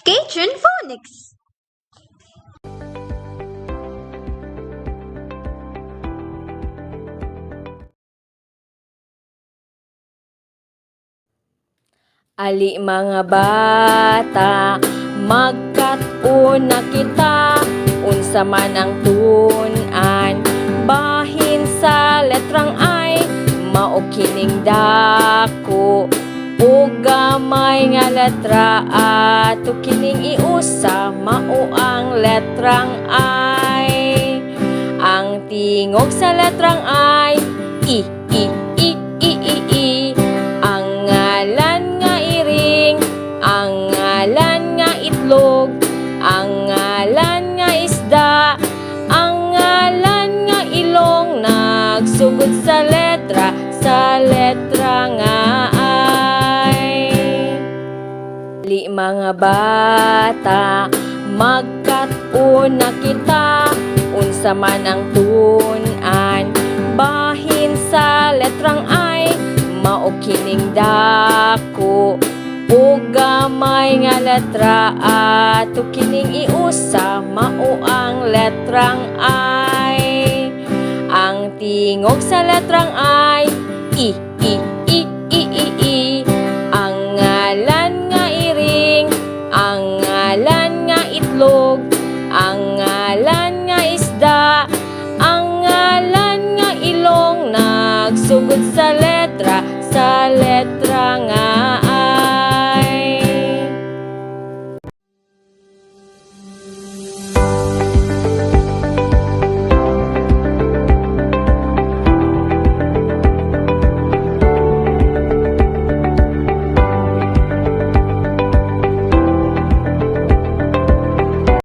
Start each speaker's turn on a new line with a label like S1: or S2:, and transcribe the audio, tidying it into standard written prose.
S1: Cajun Phonics.
S2: Ali mga bata, magkat-una kita, unsa man ang tun-an, bahin sa letrang I, mao kining dako, ug gamay nga letra ato kining iusa, mao ang letrang I. Ang tingog sa letrang I, I, I, I, I, I, I. Ang ngalan nga iring, ang ngalan nga itlog, ang ngalan nga isda, ang ngalan nga ilong, nagsugod sa letra nga I. Ali mga bata, magkat-una kita, unsa man ang tun-an, bahin sa letrang I, mao kining dako, ug gamay nga letra ato kining iusa, mao ang letrang I. Ang tingog sa letrang I, I, I,